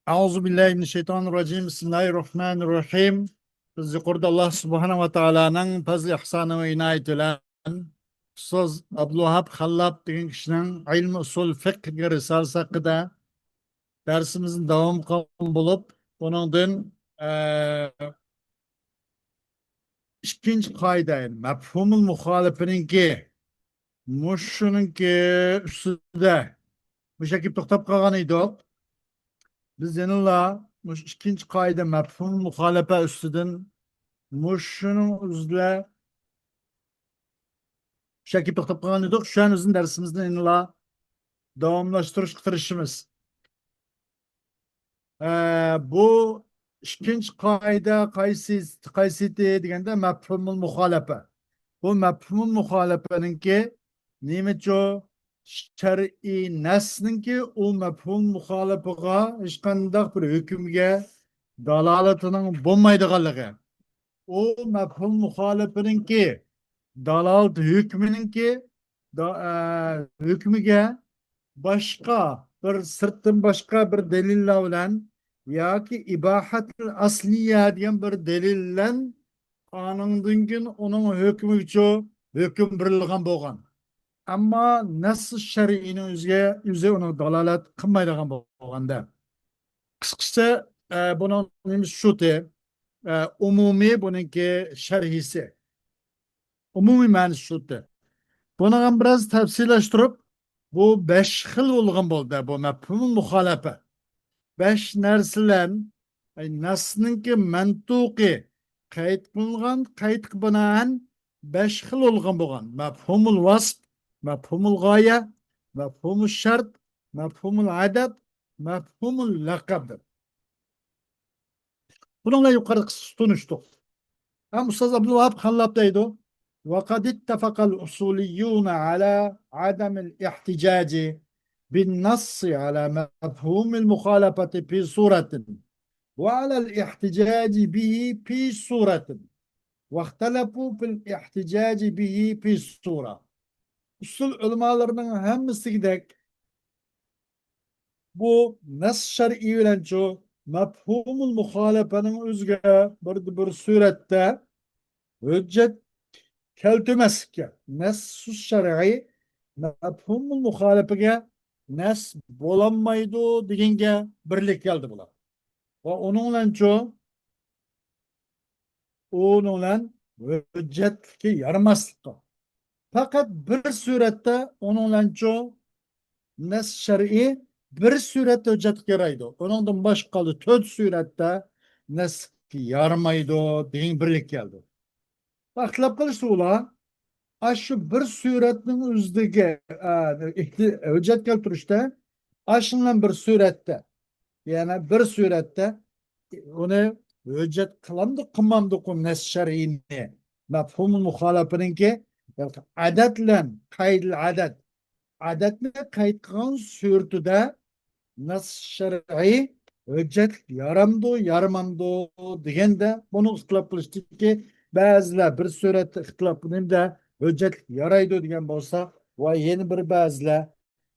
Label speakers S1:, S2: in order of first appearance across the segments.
S1: Euzubillahimineşşeytanirracim. Bismillahirrahmanirrahim. Biz yuqorida Alloh subhanahu va taoloning fazl ihsoni va inoyati bilan ustoz Abdulvahab Xallab degan kishining ilm usul fiqhga risolasi haqida darsimizni davom qilgan bo'lib, buningdan ikkinchi qoida mafhumul muxolifiningki mushuningki ustida o'sha kelib to'xtab qolgan edik. Biz yanıla ikinci kaide mefhum muhalefe üstüden muşunun üzle şekil toplanan edik. Şu an bizim dersimizden yanıla devamlaştırış kıtırışımız. Bu ikinci kaide kaysiti degende mefhumul muhalefe. Bu mefhumul muhalefeninki nimetço şer'i nesninki o mefhum muhalefega hiç kandak bir hükümge dalaletinin bulmaydıqalığı. O mefhum muhalefeninki dalalet hükmüninki hükmüge başka bir sırtın başka bir delille bilen ya ki ibahatul asliye diyen bir delille kanundan gün onun hükmü için hüküm birilgan bolgan. Ama nasıl şer'inin yüze onu dalalet kılmaydigan bolganda. Kıskısa bunun neymiş şu te umumi bununki şerhisi. Umumi manisi şu te. Bunu biraz tafsirleştirip bu 5 xil olgan boldu bu mefhum muhalefe. 5 narsalan nasninki mantuqi qayd qilingan qayd binoan 5 xil olgan bolgan. Mefhumul vasf, mefhumul g'oya, mefhumul shart, mefhumul adad, mefhumul laqabdir. Bununla yukarı tunuştuk. Hem Ustaz Abdülvahab Hallab deydi. وَقَدْ اتَّفَقَ الْأُصُولِيُّونَ عَلَى عَدَمِ الْاِحْتِجَاجِ بِالنَّصِّ عَلَى مَفْهُومِ الْمُخَالَفَةِ فِي صُورَةٍ وَعَلَى الْاِحْتِجَاجِ بِهِ فِي صُورَةٍ وَاخْتَلَفُوا فِي الْاِحْتِجَاجِ بِهِ فِي صُورَةٍ. Usul ulemalarının hemisi gidek bu nas şer'i bilen çoğu mefhumul muhalefenin özge bir surette hüccet keltümezke nas şer'i mefhumul muhalefege nas bolanmaydı degenge birlik geldi bular. Ve onunla çoğu onunla hüccet ki yaramazlıkta. Fakat bir surette onunla çoğu nas şer'i bir surette hüccet yaraydı. Onundan başkalı 4 surette nas yaramaydı deyin birlik geldi. Aklap kılıçtı ula. Aşı bir suretinin üzdeki hüccet keltirişte aşınlan bir surette yani bir surette onu hüccet kılamdı kımamdı kum nas şer'ini mefhumul muhalefeninki adetlen kaydil adetle kayıt kılan surtüde nas şer'i hüccet yaramdı yaramamdı degende bunu ıhtılap kılıştı ki bazılar bir surette ıhtılap kılında hüccet yaraydı degen bolsa ve yeni bir bazılar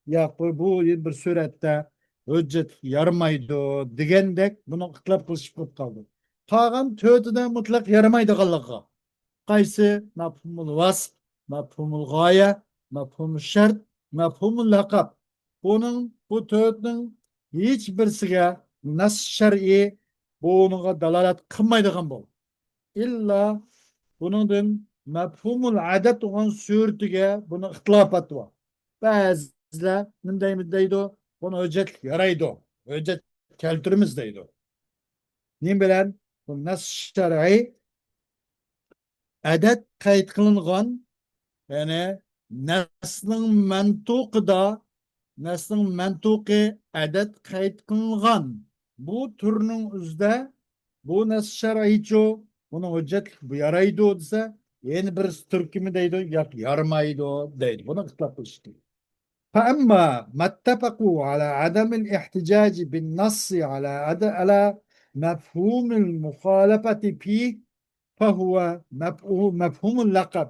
S1: ya bu yeni bir surette hüccet yaramaydı degendek bunu ıhtılap kılışıp kaldı. Kalan tötüden mutlak yaramaydı kalığı. Kaysı mefhumul vasf, mefhumul gaye, mefhumul şart, mefhumul lakab. Bunun bu tötünün hiçbirisiga nas şer'i bununla dalalet kılmaydıgan bol. İlla bunun mefhumul adet olan sürtüge bunu ıhtılafat var. Bazılar nindeyim deydi bunu hüccet yaraydı. Hüccet keltürümüz deydi. Nin bilen bu nas şer'i adet kayıt kılıngan yani neslin mentuqi adet kayıt kılıngan bu türünün üzde bu nas şer'i bunu hüccet yaraydı dese yeni bir türkümü deydi yarmaydı deydi. Bunu ıtlatmıştı. فأما ما اتفقوا على عدم الاحتجاج بالنص على مفهوم المخالفة فيه فهو مفهوم اللقب.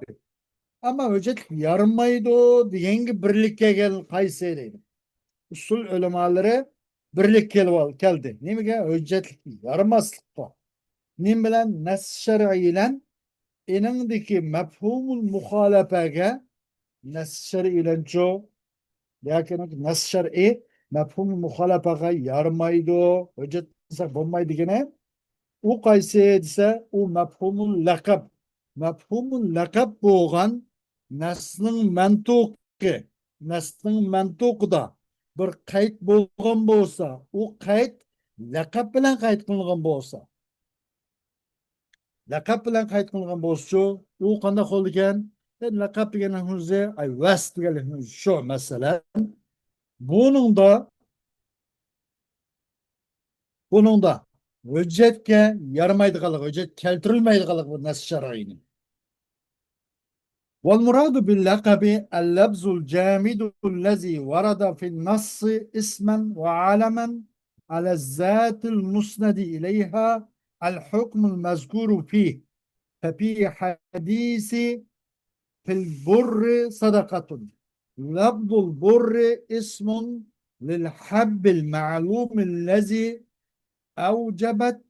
S1: Ama hüccet yarmaydı diyen birlikte gel kayseri. Usul ulemaları birlik keldi. Nimaga? Hujjatlik yaramaslikqa. Nim bilan nas shar'iy bilan eningdiki mafhumul muxolafaga nas shar'iy bilan cho lekin nas shar'iy mafhumul muxolafaga yaramaydi. Hujjat bo'lmaydi degani u qaysi desa u mafhumul laqab. Mafhumul laqab bo'lgan nasning mantuqi, nasning mantuqida bir qayd bo'lgan bo'lsa, u qayd laqab bilan qayd qilingan bo'lsa, laqab bilan qayd qilingan bo'lsa, u qanday qo'l ekan? Laqab degan o'zi ay vas degan shu masalan. Buningda buningda hujjatga yaramaydiganligi, hujjat keltirilmaydiganligi bu nas shar'iyning. والمراد باللقب اللفظ الجامد الذي ورد في النص اسما وعلما على الذات المسند إليها الحكم المذكور فيه ففي حديث في البر صدقة لفظ البر اسم للحب المعلوم الذي أوجبت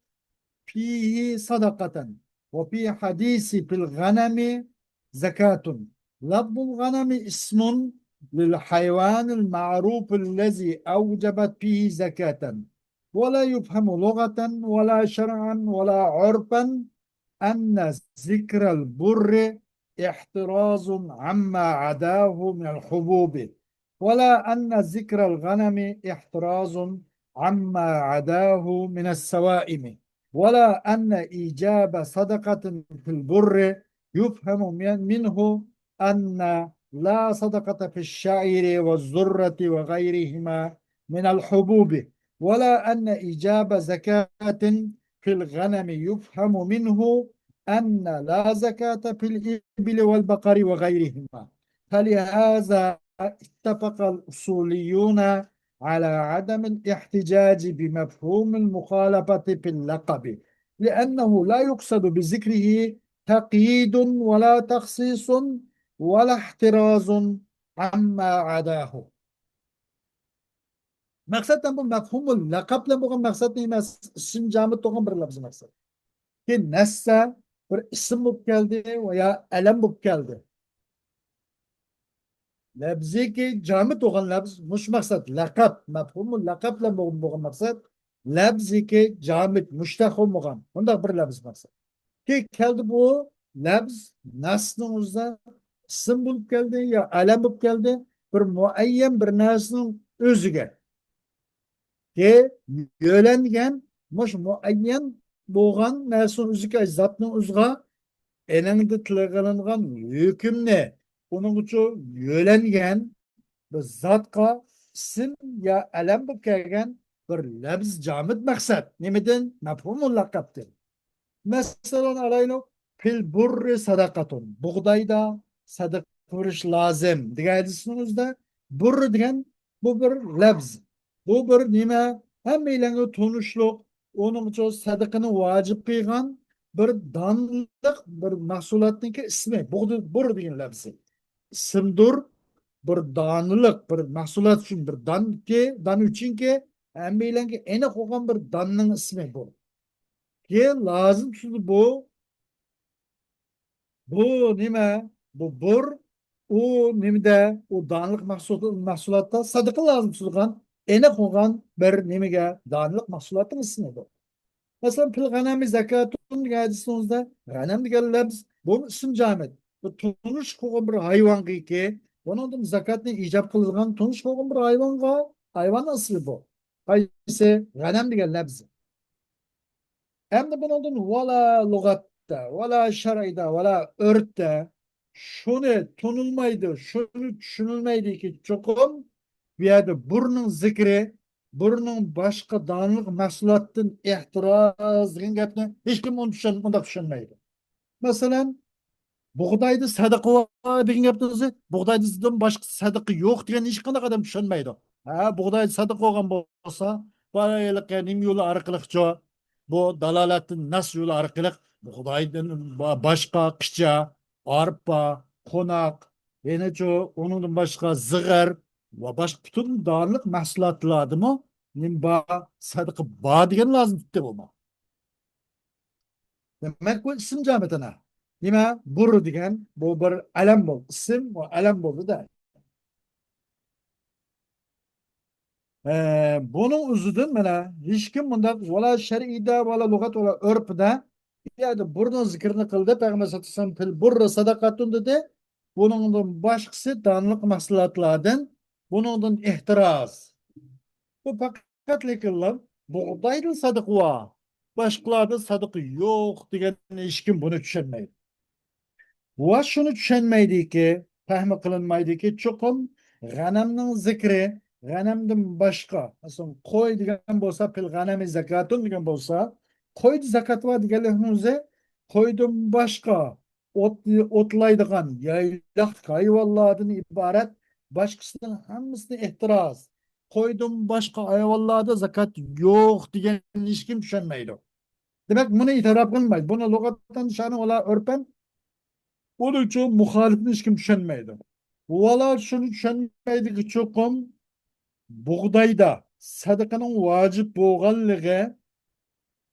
S1: فيه صدقة وفي حديث في الغنم زكاة لفظ الغنم اسم للحيوان المعروف الذي أوجبت فيه زكاة ولا يفهم لغة ولا شرعا ولا عرفا أن ذكر البر احتراز عما عداه من الحبوب ولا أن ذكر الغنم احتراز عما عداه من السوائم ولا أن إيجاب صدقة في البر يفهم منه أن لا صدقة في الشعير والذرة وغيرهما من الحبوب ولا أن إيجاب زكاة في الغنم يفهم منه أن لا زكاة في الإبل والبقر وغيرهما فلهذا اتفق الأصوليون على عدم الاحتجاج بمفهوم المخالفة في اللقب لأنه لا يقصد بذكره تقييد ولا تخصيص ولا احتراز عما عداه. مقصد bu mafhumul laqab bilan bo'lgan maqsad emas, ism jami bo'lgan bir lafz maqsad. Ki nassa bir ism bo'lib keldi veya alam bo'lib keldi. Labziki jami bo'lgan lafz mush maqsad laqab, mafhumul laqab bilan bo'lgan maqsad labziki jamit mushtaq bo'lgan. Bunda bir lafz maqsad. Ki keldi bu lafz nasning o'zida ism bo'lib keldi ya alam bo'lib keldi bir muayyan bir narsning o'ziga. Ki yo'langan mush muayyan bo'lgan narsaning o'ziga zotning o'ziga enangda tilg'ilingan hukmni uning uchun yo'langan bir zotga ism ya alam bo'lib kelgan bir lafz jamid maqsad nimadan mafhumul laqabdir. Masalan alaylik fil burri sadaqatun bug'doyda sadaqa qilish lozim deganingizda burri degan bu bir lafz, bu bir nima hammalarga tunishliq onun uchun sadaqani vojib qilgan bir donliq bir mahsulotniki ismi bur degan lafzi ismdir bir donliq bir mahsulot uchun bir don uchunki hammalarga aniq bo'lgan bir donning ismi bu ki lazım tutup bu nima bu bur u nimada u donliq mahsulotda sadaqa lazım tutulgan aniq bo'lgan bir nimaga donliq mahsulotning ismi bu. Mesela fil g'anami zakatun degan hadisingizda g'anam degan lafz bu ism jamid. Bu tunish qilgan bir hayvonga bundan zakatni ijob qilgan tunish qilgan bir hayvon asli bu. Qaysi g'anam degan lafz. Hem de bunun vala lügatta, vala şer'ide, vala örtte şunu tunulmaydı, şunu düşünülmeydi ki çokum bir yerde burnun zikri, burnun başka danlık mahsulatın ihtiraz degan gapni hiç kim onu düşünmeydi. Mesela buğdayda sadaqa degan gapni buğdaydan başka sadaqa yo'q degan hech qanday odam tushunmaydi. Ha, buğday sadaqa olgan bo'lsa, baraylik nim yo'li orqali bu dalalatin nas yo'li orqali buğdaydan boshqa qicha, arpa, qo'noq, yana undan boshqa zig'ir va boshqa butun donliq mahsulotlarmi nim ba sadık ba degan lazım tuttu olma. Demek bu isim jametine. Nima bur degan bu bir alam bo'ldi. İsim o alam bo'ldi da. Bunun o'zidan mana hech kim bunda vala shar'iyda vala lug'at vala urfda yani burnu zikrini qildi payg'ambar sallallohu alayhi vasallam til burra sadaqatun dedi. Buningdan boshqasi donliq mahsulotlardan buningdan ehtiroz. Bu faqat lekinlar bug'doydan sadaqa va boshqalardan sadaqa yo'q deganni hech kim buni tushunmaydi. Va shuni tushunmaydiki, fahmi qilinmaydiki, cho'qim g'anamning zikri, g'anamdan boshqa, masalan, qo'y degan bo'lsa, fil g'anami zakatun degan bo'lsa, qo'y zakat va deganlikni o'zi qo'ydan boshqa o'tlaydigan yaylaq hayvonlardan iborat boshqasining hammasini ehtiroz. Qo'ydan boshqa hayvonlarda zakat yo'q deganni hech kim tushunmaydi. Demak, buni e'tirof qilmaydi. Buni lug'atdan shani ola urpan onun için muhalifini hiç kim düşünmeydi. Valla şunu düşünmeydi ki çokum buğdayda sadakanın vacip boğanlığı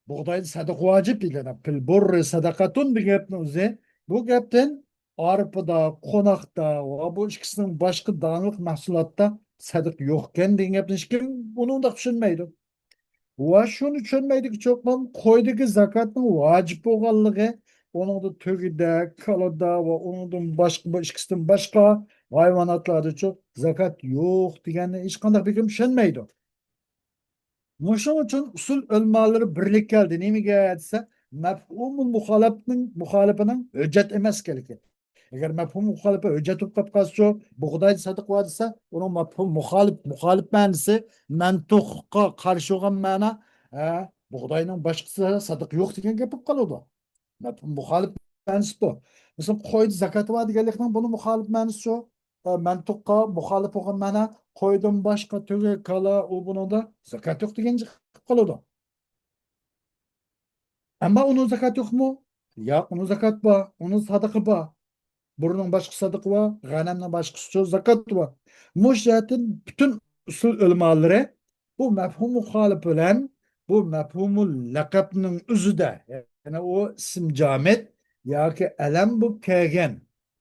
S1: buğdayda sadak vacip değil. Pil burri sadakatun bir gapni o'zi. Bu gapten arpada, konakta va bu ikisinin başka dağınık mahsulatda sadak yokken degan gapni hech kim bunu da düşünmeydi. Va shuni tushunmaydi cho'qim qo'ydagi zakatning vojib bo'lganligi uningda tugida kalada va uningdan boshqa ikkisidan boshqa hayvonotlardachu zakat yo'q deganni hech qanday bir kim tushunmaydi. Shuning uchun usul ilmolari birlik keldi nimaga desa mafhumul muxolifining hujjat emas ekanligi. Agar mafhum muxolifi hujjat bo'lib qolib qolsa bug'doy sadiq va desa uni mafhum muxolif ma'nosi mantuqqa qarshi bo'lgan ma'no bug'doyning boshqasi sadiq yo'q degan gap bo'lib qoladi. Mafhum muxolif ma'nosi bu. Masalan, qo'ydi zakati va deganlikning buni muxolif ma'nosi shu. Mantuqqa muxolif bo'lgan ma'no qo'ydan boshqa tuga kala u bunida zakat yo'q degan chiqib qoladi. Ammo uni zakat yo'qmi? Yo'q, uni zakat bor, uni sadaqa bor. Burunun başka sadık var, g'anamning başkası söz zakat var. Müşahitin bütün usul ilmalari bu mefhum muhalif bilen bu mefhumul lakabning o'zida, yani o isim jamid yoki alam bu kelgan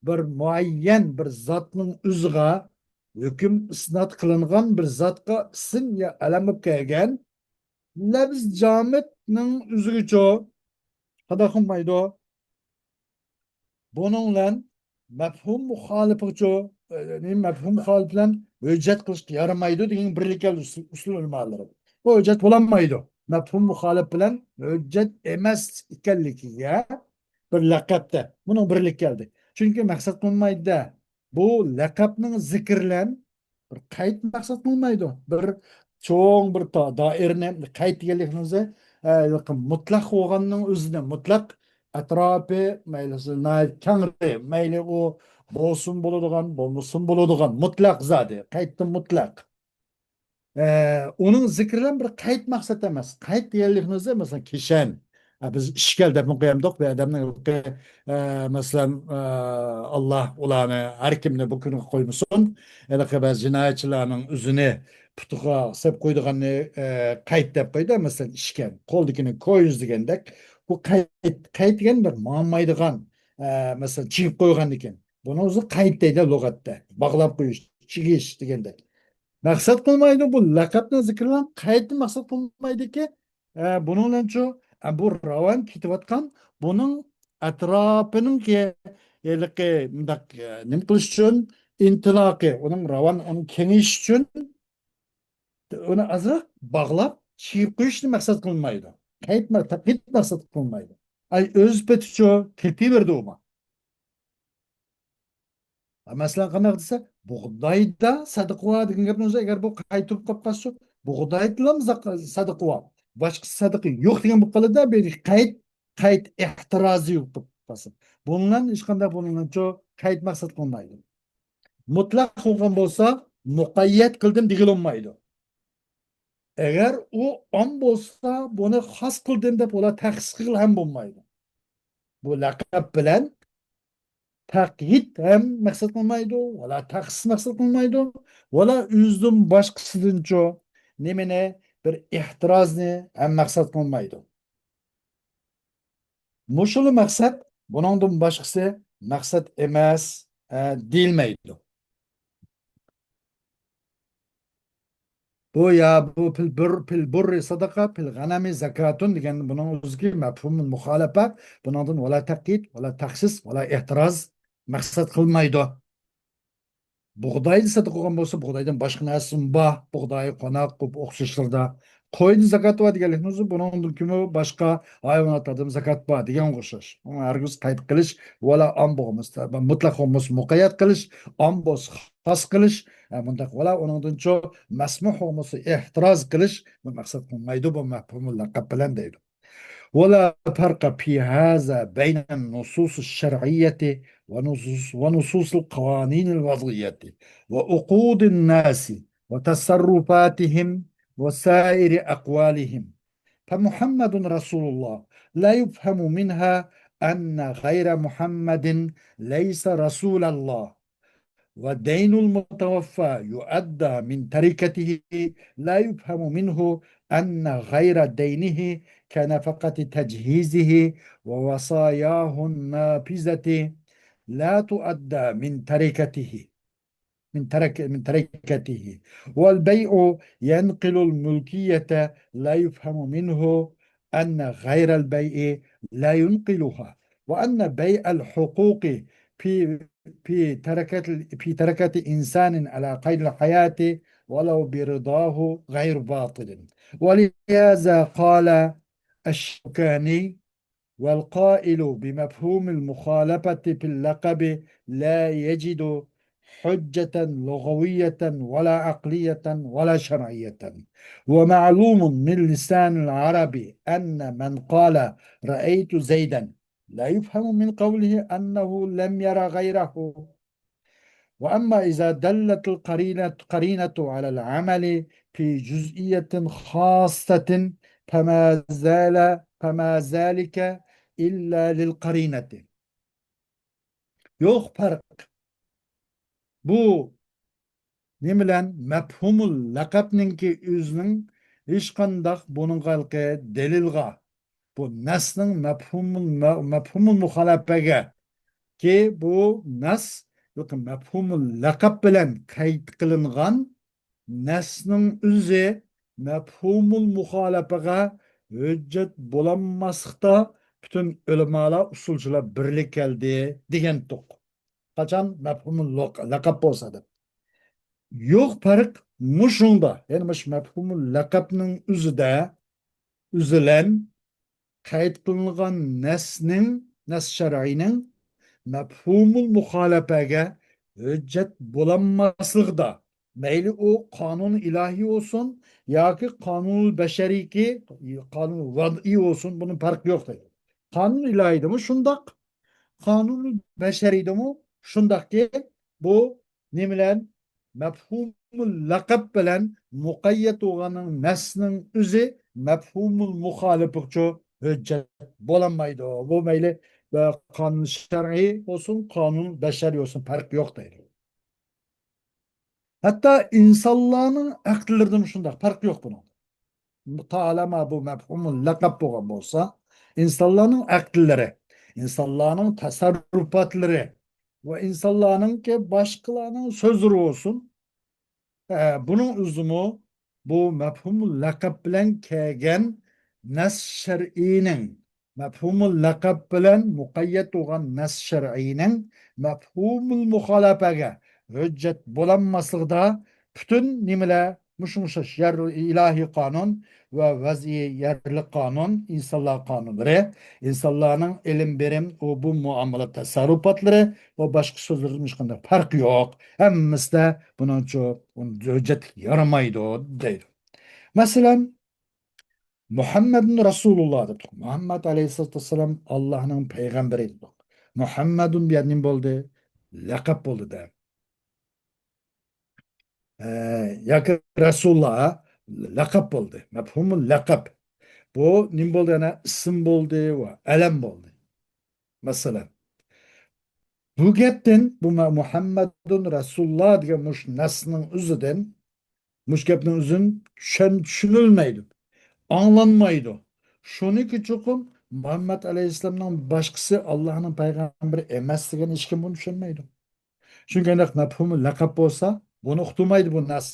S1: bir muayyan bir zotning o'ziga hukm isnot qilingan bir zotga ism ya alam bo'lib kelgan labz jamidning o'zigacha qada qilmaydi. Bununla mefhum muhalifçi mefhum muhalif bilen hüccet kılıştı yaramaydı degan birlikte usul ulamaları. Bu hüccet bulanmaydı. Mefhum muhalif bilen hüccet emas ekanligiga bir laqabda. Bunun birlik geldi. Çünkü maksat kılmaydı da bu laqabning zikrlan bir qayd maksat kılmaydı. Bir çoğun bir dairne qayd deganligimizni mutlaq bo'lganning o'zida mutlaq atrofi mayli kangri mayli u bo'lsin bo'ladigan bo'lmasin bo'ladigan mutlaq zodi qayddan mutlaq. Onun zikrilen bir kayıt maksat emas. Kayıt diyelimizde mesela kişen. Biz işgal dep qo'yamdik ve adamın mesela Allah ulanı her kimni bu günü koymusun. Yani biz cinayetçilerin üzüne putuğa sep koyduğunu kayıt dep koydu. Mesela işgal. Koldukini koyuz degendek. Bu kayıt degen bir muammaydıgan mesela çiğip koygan eken. Bunu o'zi kayıt deydi lügatta. Bağlap koyuş, çigiş degendek. Maksat kılmaydı bu lakaptan zikirlen kayıtlı maksat kılmaydı ki bunun şu bu ravan kitivatkan bunun etrafının ki elki nim kılış için intilaki onun ravan onun keniş için onu azıcık bağlap çiğip koyuşunu maksat kılmaydı. Kayıt maksat kılmaydı. Ay öz petiço tepi verdi oma. Mesela qanday desa, bug'doyda sadiqva degan gapni o'zi agar bu qaytib qolib qolsa, bug'doyda sadiqva, boshqa sadiqi yo'q degan bo'lib qoladi-da, bu qayd ehtirozi yo'q bo'lib qolsa. Bundan hech qanday bundan qayd maqsad qilmaydi. Mutlaq qilgan bo'lsa, muqayyat qildim deyilinmaydi. Agar u on bo'lsa, buni xos qildim deb ular taxsis qilib ham bo'lmaydi. Bu laqab bilan takyit hem maksat kılmaydı, valla taksis maksat kılmaydı, valla üzdüm başkasıdınço, nemene bir ehtirozni ham maqsad qilmaydi. Mushuli maqsad buningdan boshqasi maqsad emas deyilmaydi. Bu ya bu pil burri sadaqa pil g'anami zakatun degan buning o'ziga mafhumul muxolifat buningdan vala taqid vala taxsis vala ehtiroz maqsad qilmaydi. Buğdayni satib olgan bo'lsa, buğdaydan boshqa narsa bor, buğday, qo'noq, ko'p o'xshashlarda. Qo'yni zakati bor deganlikni o'zi buningdan kimi boshqa hayvonotlardan zakat bor degan o'xshash. Hargiz qayd qilish wala am bo'lmasa, mutlaq bo'lmasa muqayyat qilish, am bo'lsa xos qilish, bundaq wala uningdan cho masmuh bo'lmasa ehtiroz qilish bu maqsad qilmaydi bu mafhumul laqab bilan deydi. ولا فرق في هذا بين النصوص الشرعية ونصوص القوانين الوضعية وعقود الناس وتصرفاتهم وسائر أقوالهم. فمحمد رسول الله لا يفهم منها أن غير محمد ليس رسول الله، ودين المتوفى يؤدى من تركته لا يفهم منه أن غير دينه كنفقة تجهيزه ووصاياه النافذة لا تؤدى من تركته. والبيع ينقل الملكية لا يفهم منه أن غير البيع لا ينقلها، وأن بيع الحقوق في في تركة إنسان على قيد الحياة ولو برضاه غير باطل. ولهذا قال الشوكاني: والقائل بمفهوم المخالفة في اللقب لا يجد حجة لغوية ولا عقلية ولا شرعية. ومعلوم من لسان العرب أن من قال رأيت زيدا لا يفهم من قوله أنه لم ير غيره. وأما إذا دلت القرينة على العمل في جزئية خاصة فما ذلك إلا للقرينة. Yok fark. Bu ne bilen mefhumul lakabninki özünün hiç kandak bunun kalkı delilga. Bu nasның mefhumul muhalefege ki bu nas yok mefhumul lakab bilen kayıt kılıngan nasның özü mefhumul muhalefege hüccet bulanmasıkta bütün ulemalar usulcular birlik geldi degan toq. Kaçan mefhumul lakab olsa da. Yok fark muşunda. Yani mefhumul lakabның özüde üzülen kayıt kılıngan nas şer'inin mefhumul muhalefege hüccet bulanmaslıqda meyli o kanun ilahi olsun ya ki kanun beşeri ki kanun vad'i olsun bunun farkı yok dedi. Kanun ilahi de mi şundak kanun beşeri de mi şundak ki bu ne bilen mefhumul lakab bilen mukayyet olanın nesnin üzü mefhumul muhalefekço hüccet bulamaydı o. Bu meyli ve kanun şer'i olsun, kanun beşeri olsun fark yok deydi. Hatta insanlığının akıllarında şunda fark yok bunun. Mutalama bu mefhumul lakab boğan olsa insanlığının akılları, insanlığının tasarrufatları ve insanlığının ki başkalarının sözleri olsun. Bunun uzumu bu mefhumul lakab bilen kelgen nas şer'inin mefhumul lakab bilen muqayyet olan nas şer'inin mefhumul muhalefege hüccet bulanmasıda bütün nimele muşmuşaş yer ilahi kanun ve vazi yerli kanun insanlar kanunları insanların ilim birim o bu muamele tasarrufatları o başka sözlerin çıkında fark yok. Hemmisi de bunun için hüccet yaramaydı o deydi. Mesela Muhammedun Resulullah dedik. Muhammed Aleyhisselatü Vesselam Allah'ın peygamberi dedik. Muhammedun bir nim oldu. Lakap oldu da. Yakı Resulullah'a lakap oldu. Mefhumul lakap. Bu nim oldu yani isim oldu ve elem oldu. Mesela bu gepten bu Muhammedun Resulullah degan muş nasının üzüden Muş gapning uzun tushunilmaydi, anglanmaydi. Shuniki chuqur Muhammad alayhissalomning boshqasi Allohning payg'ambari emasligini hech kim buni tushunmaydi. Chunki mafhumi laqab bo'lsa, buni uqtirmaydi bu nas.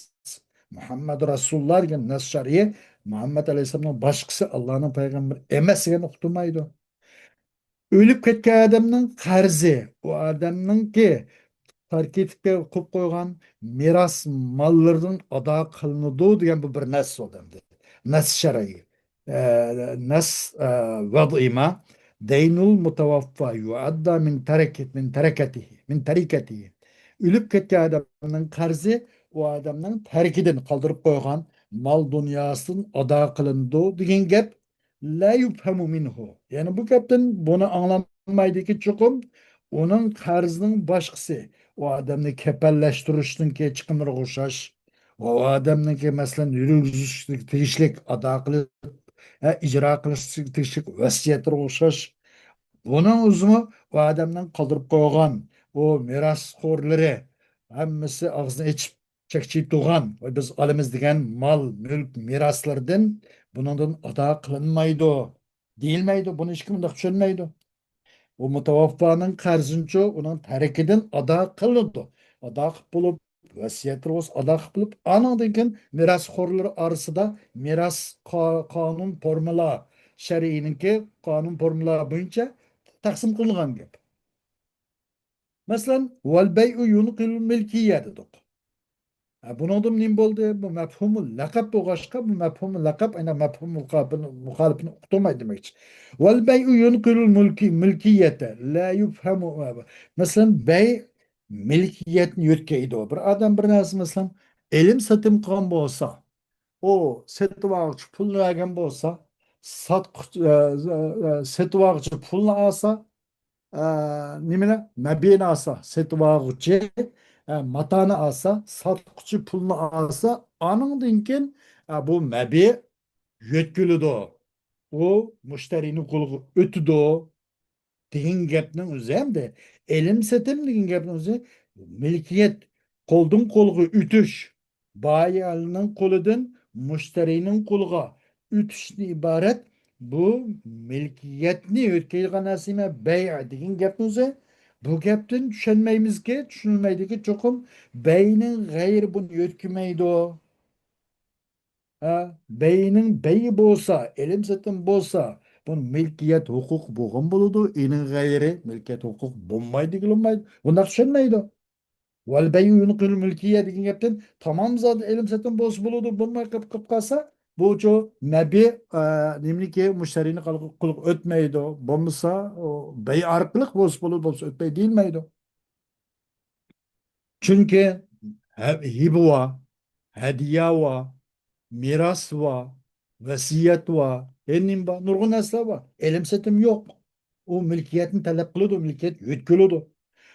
S1: Muhammad Rasululloh degan nas shariy Muhammad alayhissalomning boshqasi Allohning payg'ambari emasligini uqtirmaydi. O'lib ketgan odamning qarzi, u odamningki tarkibga qo'yib qo'ygan meros mollaridan ado qilinadi degan bu bir nas odamda. Nas shar'iy. Nas vad'ima daynul mutavaffa yuadda min tarakatihi. Ölüp ketken adamın qarzi o adamның tarkidan qaldırıp qo'ygan mal dunyasının ada qılındı degan gap la yufhamu minhu. Yani bu gapdan bunu anlamaydı ki çokum onun qarzının başqısı. O adamni kepelleştiriştin ki çıkımları koşaş. O adamның ki mesela yürüyüşlük tegishlik ada qilib, icra qilish tegishlik vasiyatlar koşaş. Bunun uzunu o adamdan kaldırıp koygan o mirasxo'rlari hammasi og'zini ichib chekchiyib turgan biz olamiz degan mol mulk meroslardan bundan ado qilinmaydi deyilmaydi. Buni hech kim bundoq tushunmaydi. U mutavaffoning qarzincha uning tarakidan ado qilinadi. Ado qilib bo'lib vasiyat bo'lsa ado qilib bo'lib anandan keyin merosxo'rlar orasida meros qonun formula shar'iyniki qonun formula bo'yicha taqsim qilingan gap. Masalan, val bay'u yunqilul milkiyya dedik. Bunun nim bo'ldi? Bu mafhumul laqab bo'lg'achqa, bu mafhumul laqab aynan mafhum muxolifini uqtirmaydi demoqchi. Val bay'u yunqilul milkiyata la yufhamu. Masalan, bay milkiyatni yo'tkaydi. Bir odam bir narsa masalan ilm satim qilgan bo'lsa, o setib oluvchi pulni olgan bo'lsa, setib oluvchi pulni olsa, nimene mebiyeni alsa setuvağıcı matanı alsa satqıcı pulunu alsa anın dinkin bu mebi yetkili do o müşterinin kulu ötü do degan gapning o'zi hamda ilm setim degan gapning o'zi milkiyat qo'ldan qo'lga o'tish boyalning qo'lidan mushtariyning qo'liga o'tishni iborat bu milkiyatni o'tkazgan narsa bay degan gapning o'zi bu gapdan tushunmaymizki tushunilmaydiki cho'qim bayning g'ayri buni o'tkamaydi. Beynin beyi bolsa, elim zaten bolsa, bunun mülkiyet hukuk buğun buludu. İnin gayri mülkiyet hukuk bulmaydı, gülünmaydı. Bunlar düşünmeydi. Vel beyi yunukul mülkiyet degan gapdan tamam zaten elim zaten bolsa buludu. Bulmay kıp kalsa bu ço nebi nimliki müşterini kılık ötmeydi. Bulmasa o beyi arkalık bolsa buludu bolsa ötmey değil miydi? Çünkü hibe var, hediye var, miras var, vasiyet var, enim var, nurgun asla var. Elimsetim yok. O mülkiyetin talep kılıdı, mülkiyet yütkülüdü.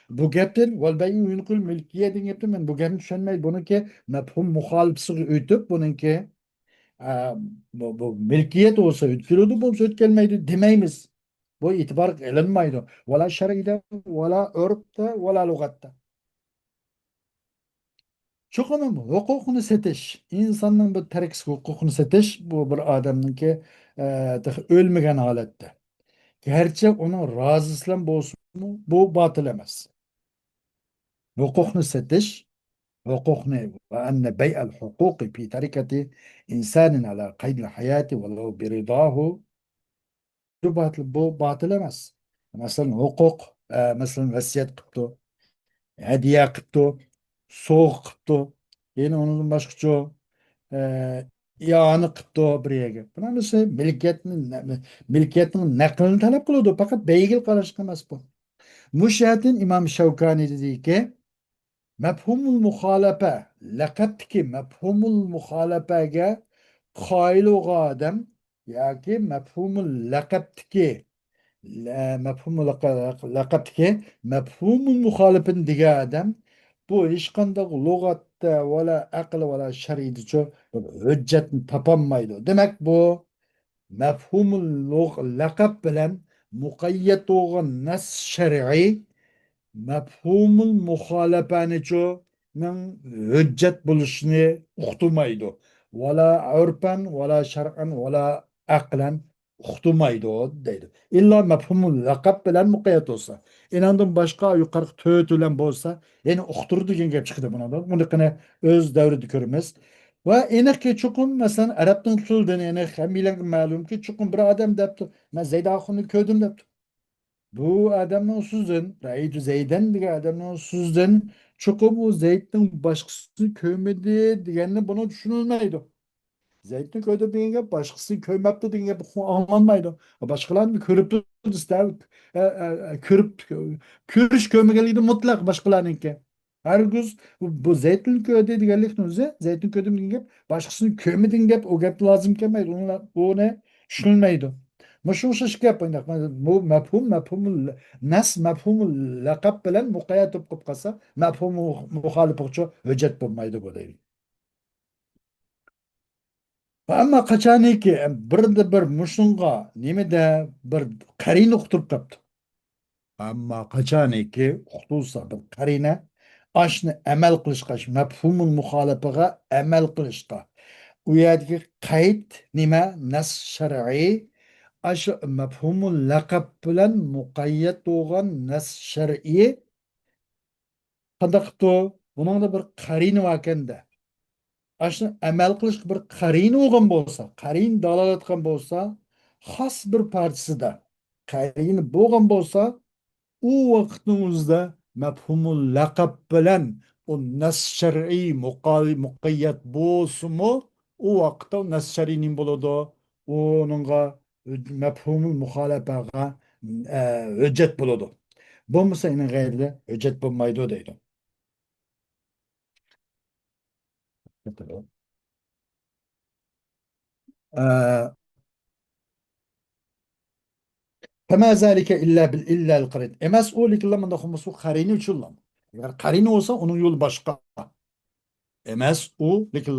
S1: Bu gapten, vel beyi yunkul mülkiyetin gapten ben bu gapni düşünmeyi bununki mefhum muhalifsi ötüp bununki bu mülkiyet olsa yütkülüdü, bu ötkelmeydi demeyimiz. Bu itibar elinmeydi. Vela şer'ide, vela örfte, vela lugatta. Çok önemli. Hukukunu setiş. İnsanın bu terks hukukunu setiş bu bir adamınki ölmegen halette. Gerçek onun razısıyla olsun mu? Bu batıl emez. Hukukunu setiş, hukukunu ve enne bey'el hukuki fi tarikati insanin ala kaydil hayati ve lehu biridahu bu batıl emez. Mesela hukuk, mesela vasiyet kıptı, hediye kıptı, soğuk kıptı. Yine onun başka ianı qipti bir yerga. Bunisi milkiyatning naqlini talab qiladi, faqat beygil qarashga emas bu. Mushatin İmam Shavkani dediki, mafhumul muxalafa, laqabdiki mafhumul muxalafaga qoyil bo'lgan odam yoki mafhumul laqabdiki mafhumul laqabdiki mafhumul muxolifin degan odam bu hech qanday lug'atda vala aql vala shar'iyda hujjatni topolmaydi. Demak bu mafhumul laqab bilan muqayyat bo'lgan nas shar'iy mafhumul muxolifanichu hujjat bo'lishini uqtirmaydi. Vala urpan, vala shar'an, vala aqlan uqtirmaydi deydi. İlla mefhumul laqab bilan muqayyat olsa. İnandım başka yukarı töğüt bilen bolsa, yani uqtur degan gap chiqdi buni. Buni qana o'z davrida ko'ramiz. Va aniqki chuqur masalan arabning tildan yani hammalarga ma'lumki chuqur bir odam debdi. Men Zayd axuni ko'rdim debdi. Bu adamın sözün, Ra'ytu Zeyden degan adamın sözün çokum o Zeyd'in başkasını köymedi diyenini buna düşünülmeydi. Zeyd'in köyde degan gap başkasını köymepti degan gap anlanmaydı. Başkalarını körüp ister, körüp, körüş köymegeliği mutlak başkalarınınki. Her gün bu Zeyd'in köyde deganlikni o'zi, Zeyd'in köyde degan gap başkasını köymedin gap, o gap lazım kelmeydi. O ne? Düşünülmeydi. مش وش gap عندك bu mefhumul nas mefhumul laqab bilan muqayyat bo'lib qolsa mefhum muxolif bo'lsa hujjat bo'lmaydi bu deydi. Ammo qachoniki birda bir mushunga nimada bir qarina uqtirib qolibdi. Ammo qachoniki uqtilsa bir qarina ashni amal qilishga mefhumul muxolifaga amal qilishga u yerdagi qayd nima nas shar'iy aşı mefhumul lakab bilen mukayyet doğan nas şer'i qandaqto bunun da bir qarini vakende. Aşını emel kılış bir qarini olgan bolsa, qarin dalalat etken bolsa, xas bir partisi da qarini bo'lgan bolsa, u vaqtimizda mefhumul lakab bilen o nas şer'i mukayyet bolsumu u vaqtda nas şer'inin buludu. Onunla mefhumul muhalafaga hüccet buludu. Bo'lmasa ina g'ayrida hujjat bo'lmaydi deydi. فما ذلك illa el-qarin. Emas o lekin manda xumsu qarini uchun lam. Agar qarini olsa onun yo'li boshqa. Emas u lekin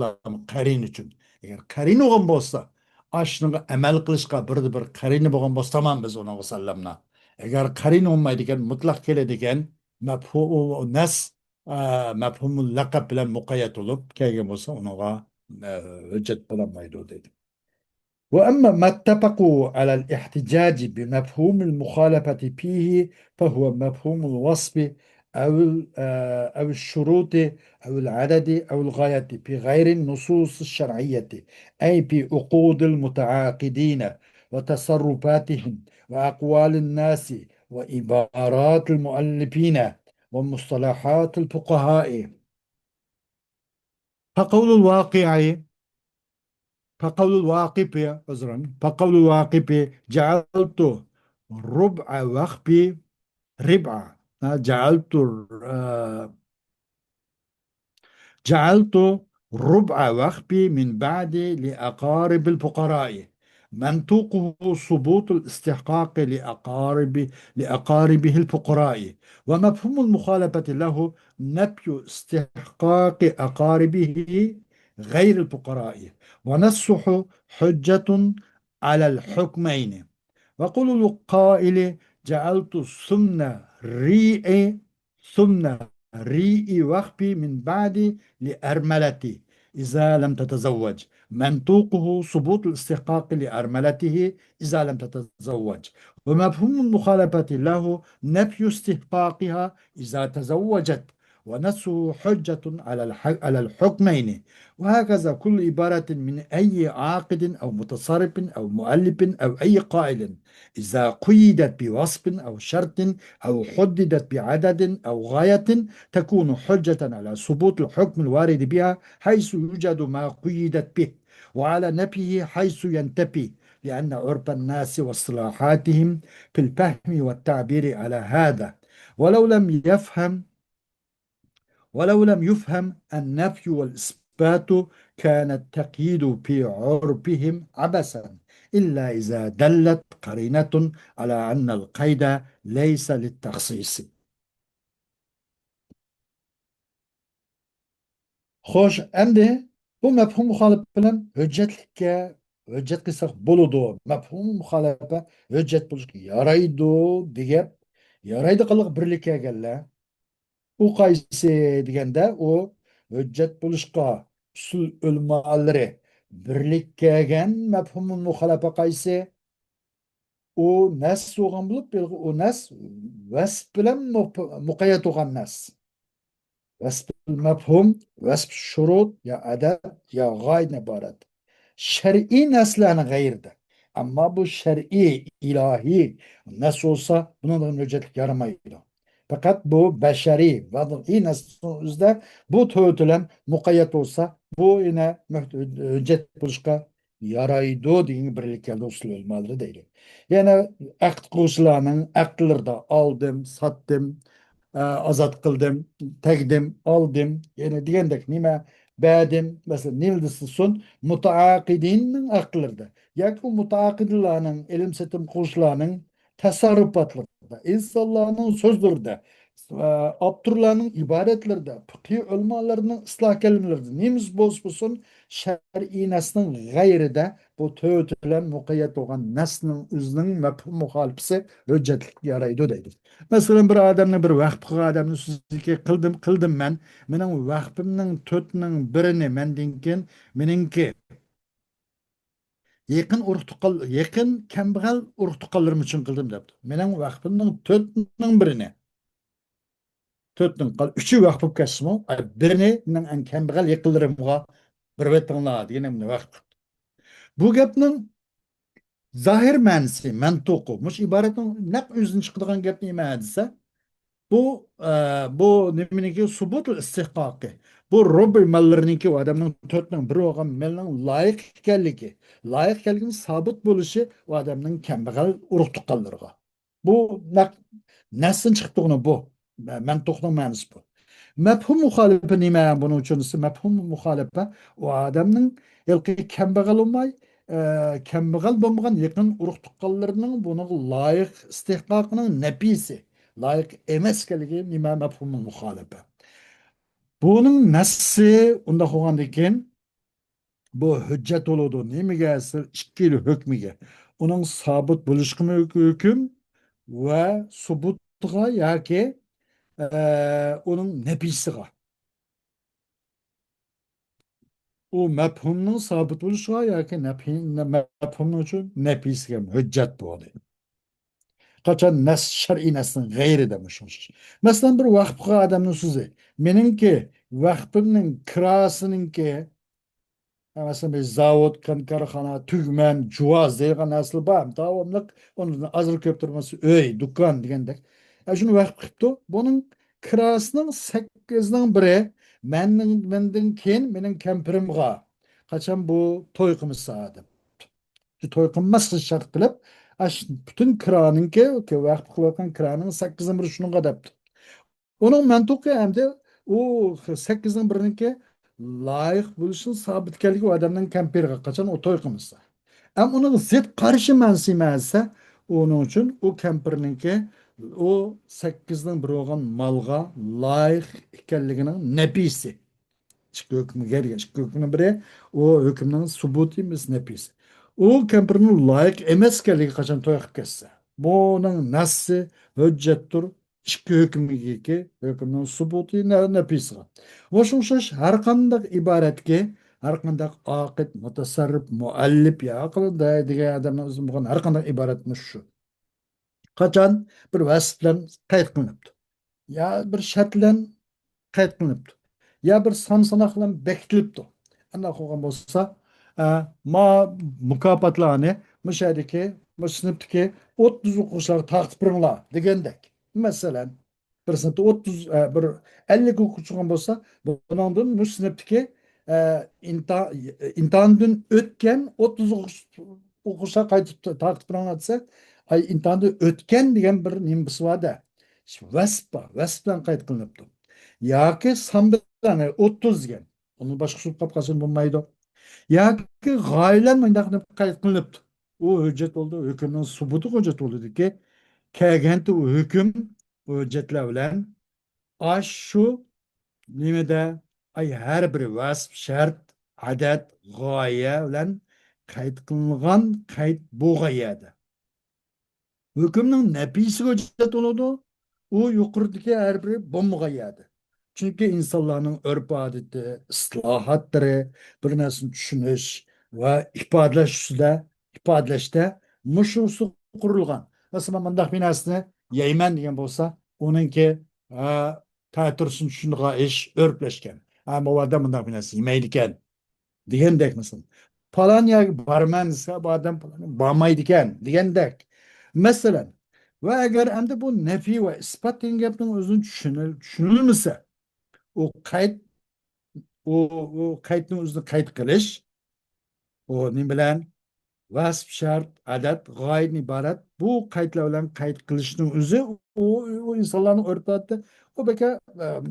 S1: qarini uchun. Agar qarini bo'lgan bo'lsa, ashunga amal qilishga bir qarini bo'lgan bo'lsa tamam biz uni sallamna. Agar qarini olmaydigan mutlaq keladigan mafhum nas mafhumul laqab bilan muqayyat bo'lib kelgan bo'lsa unuga hujjat bo'lmaydi deydi. وأما ما اتفقوا على الاحتجاج بمفهوم المخالفة فيه فهو مفهوم الوصف أو الشروط أو العدد أو الغاية في غير النصوص الشرعية أي في عقود المتعاقدين وتصرفاتهم وأقوال الناس وعبارات المؤلفين ومصطلحات الفقهاء فقول الواقع فقول الواقف عذرا فقول الواقف جعلت ربع وخبي ربع جعلت جعلت ربع وخبي من بعد لأقارب الفقراء منطوقه ثبوت الاستحقاق لأقاربه الفقراء ومفهوم المخالفة له نفي استحقاق أقاربه غير الفقراء ونصح حجة على الحكمين وقول القائل جعلت ثمن ريء وخبي من بعد لأرملتي إذا لم تتزوج منطوقه ثبوت الاستحقاق لأرملته إذا لم تتزوج ومفهوم المخالفة له نفي استحقاقها إذا تزوجت ونصه حجة على الحكمين وهكذا كل عبارة من أي عاقد أو متصرف أو مؤلف أو أي قائل إذا قيدت بوصف أو شرط أو حددت بعدد أو غاية تكون حجة على ثبوت الحكم الوارد بها حيث يوجد ما قيدت به وعلى نفيه حيث ينتفي لأن عرف الناس واصطلاحاتهم في الفهم والتعبير على هذا ولو لم يفهم ولو لم يفهم النفي والإثبات كان التقييد في عرفهم عبثا إلا إذا دلت قرينة على أن القيد ليس للتخصيص. Xo'sh, endi bu mafhum muxolif bilan hujjat qilsak bo'ladi. Mafhum muxolifa hujjat bo'lishga yaraydi degap, yaraydi qiliq birlikka kelganlar. U qaysi degende o hüccet buluşqa usul ölmaları birlik kelgen mefhumun muhalafa qaysi o nas soğan bulup o nas vasf bilen muqayyat olan nas. وصف المفهوم وصف الشروط ya adet ya gayne ibaret. Şer'i neslen gayırdı. Ama bu şer'i, ilahi nasıl olsa bunun hüccet yaramaydı. Fakat bu beşeri, vadi neslinde bu töğütülen mukayyet olsa bu yine hüccet buluşka yaraydı diye birlik elde usul olmalıdır değil. Yani akt kuşlarının aktlarda aldım, sattım, azat kıldım, tegdim, aldım. Yani diyendek nime beğendim. Mesela nildisi sun mutaakidinin akılırdı. Ya ki mutaakidlerinin, ilim setim kuşlarının tasarrufatlarında, insanların sözlerde, Abdurrah'ın ibaretlerde, fıkhi ölmalarının ıslah kelimelerinde, nimiz bozbusun şer'i neslin gayri de bu töğütülen mukayyet olan neslin üzünün mefhum muhalifesi hüccetlik yaraydı deydi. Mesela bir adamni bir vaqtga adamni sizga qildim men. Mening vaqtimning to'rtning birini mendan keyin meningki yaqin kambag'al urug' tuqqanlarim uchun qildim debdi. Mening vaqtimning to'rtning birini to'rtning uchi vaqt bo'lib ketsinmi? Birini mening eng kambag'al yaqinlarimga bir vetinglar degan vaqt. Bu gapning zohir ma'nosi, mantiqi, mush iboratning naq o'zidan chiqadigan gap nima desa, bu nimeniki subutul istihqaqi. Bu rubi mallarınki o adamın törtünün bir oğan melinin layık ekanligi. Layık ekanligini sabit bo'lişi o adamın kambag'al urug' tuqqanlarga. Bu nasıl chiqdiğini bu. Mantiqning ma'nosi bu. Mefhum muhalife nima buning uchun esa mefhum muhalife o adamning yilqi kambag'al olmay kambag'al bo'lmagan yaqin urug' tuqqanlarining buni loyiq istihqoqining napisi layık emaskaligi nima mafhumu muholifa. Buning nassi unda bo'lgandan keyin bu hujjat bo'ladi. Nimaga ikki yil hukmiga. Uning sobit bo'lishi hukm va subutga yoki uning nafisiga. U mafhumning sobit bo'lishiga yoki mafhumning uchun nafisiga hujjat bo'ladi. Qachon nas shar'iy nasning g'ayri demişmiş. Masalan bir vaqfqa adamning so'zi. Meningki vaqfimning kirasininki masalan bir zavod, korxona, tugman, juvaz degan narsalar bor. Davomliq uni azil ko'p turmasi uy, do'kon degandek. Shuni vaqf qilibdi. Buning kirasining 8ning biri mendan keyin mening kampirimga qachon bu to'y qilmasa deb. To'y qilmaslik shart qilib bütün kiranınki ki vaqt qilayotgan kiraning 8ning biri shunga debdi. Uning mantiqi hamda u 8ning biriniki loyiq bo'lishini sabit ekanligi odamning kampiriga qachon u to'y qilmasa. Am uning zid qarshi mansi emas, uning uchun u kampirniki u 8ning biri bo'lgan molga loyiq ekanligining nabisi. Çıkı hükmü geliyor. Çıkı hükmünün biri o hükümden subuti mis nepis. O kempirinin layık emaskenligi kaçan toyup kesse. Bunun nasıl hüccettir çıkı hükmü ki hükümden subuti nepis. Oşunşaş her kandak ibaretki her kandak akit, mutasarrif, muallip ya akılda diye adamın uzun bulan her kandak ibaretmiş şu. Kaçan bir vasıflan kayıt kılıptı. Ya bir şartlan qayd qilinibdi. Ya bir son sanoq bilan bekitilibdi. Anda qolgan bo'lsa, ma mukofotlarni mushadiki, sinfdagi 30 o'quvchilar taqib biringlar degandek. Masalan, bir sinfda 30 bir 50 o'quvchi bo'lsa, bundan mush sinfdagi imtihondan o'tgan 30 o'quvchilar qaytib taqib biringlar desa, ay imtihonda o'tgan degan bir nimasi bor-da. Vasf bilan qayd qilinibdi. Yoki son bilan 30 degan. Uni boshqa usul qilib qolsa bo'lmaydi. Yoki g'oyalan bunday qilib qayd qilinibdi. U hujjat bo'ldi, hukmning subuti hujjat bo'ldiki, kelganda u hukm hujjatlar bilan shu nimada ay har bir vasf, shart, adat, g'oya bilan qayd qilingan qayd bo'lgan yerda. Hükümün nepisi hüccet oludu. u yuqoridagi har biri bo'lmagan. Chunki insonlarning urf odati, islohotlari, bir narsani tushunish va ifodalashda mushu usul qurilgan. Masalan, bundoq bir narsani yeyman degan bo'lsa, uningki ta'tirsin tushunadigan ish urflashgan. Bu odam bundoq bir narsa yemaydi ekan degandek masalan. Falan yerga borman desa, bu odam bormaydi ekan degandek. Masalan, va agar endi bu nafiy va isbot degan gapning o'zini tushunilmasa, u qayd u qaydni o'zini qayd qilish, u nima bilan vasf shart adat g'oyadan iborat. Bu qaydlar bilan qayd qilishning o'zi u insonlarning o'rtasida u beka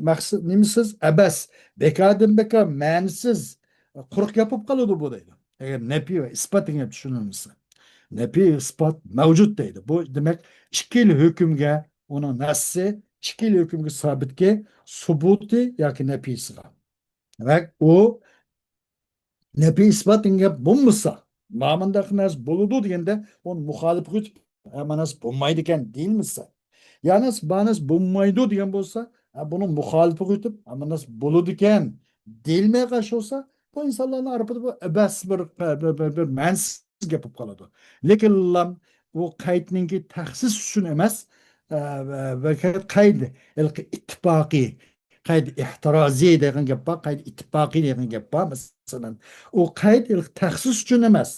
S1: maqsad nimasiz abas bekardan bekar ma'nisiz quruq gap bo'lib qoladi bu deydi. Agar nafiy va isbot degan tushunilmasa, nafiy isbot mavjud deydi. Bu demak ikki hukmga uning nassi ikki hukmga sabitki subuti yoki nafiysiga. Demak u nafiy isbot degan gap bo'lmasa, ma'mundaq narsa bo'ludi deganda uni muxolif qilib mana narsa bo'lmaydi ekan deyilmasa, ya'ni banas bo'lmaydi degan bo'lsa, buni muxolifi qilib mana narsa bo'ludi ekan deyilmay qolish bo'lsa, bu insonlarning orasida bu abas bir ma'nisiz gap bo'lib qoladi. Lekin u qaydninki taxsis uchun emas, va qayd ittifoqiy qayd ehtiraziy degan gap bor, qayd ittifoqiy degan gap bor. Masalan, u qayd taxsis uchun emas,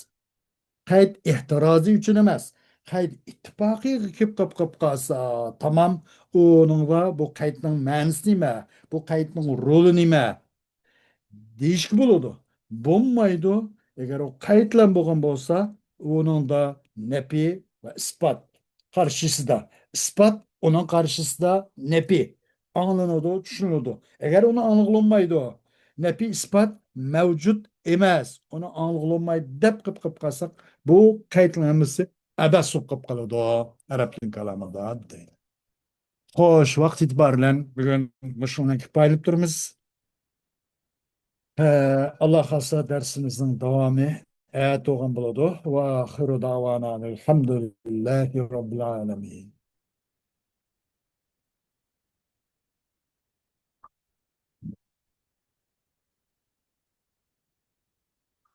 S1: qayd ehtiraziy uchun emas, qayd ittifoqiy kelib qolsa, tamom, uningga bu qaydning ma'nosi nima, bu qaydning roli nima deyishki bo'ladi. Bo'lmaydi. Agar u qaydlan bo'lgan bo'lsa, uningda nafi va isbot qarshisida, isbot uning qarshisida nafi anglanadi, tushuniladi. Agar uni anglanmaydi, nafi isbot mavjud emas, uni anglanmaydi deb qilib qolsak, bu qaydlanmasi abas bo'lib qoladi arab kalomida deydi. Xo'sh, vaqt itibariyle bugun shunga kifoyalanib turmiz. Allah xalsa dersimizin devamı to'g'an bo'ladi. Va axiru davana elhamdulillahi robbil alamin.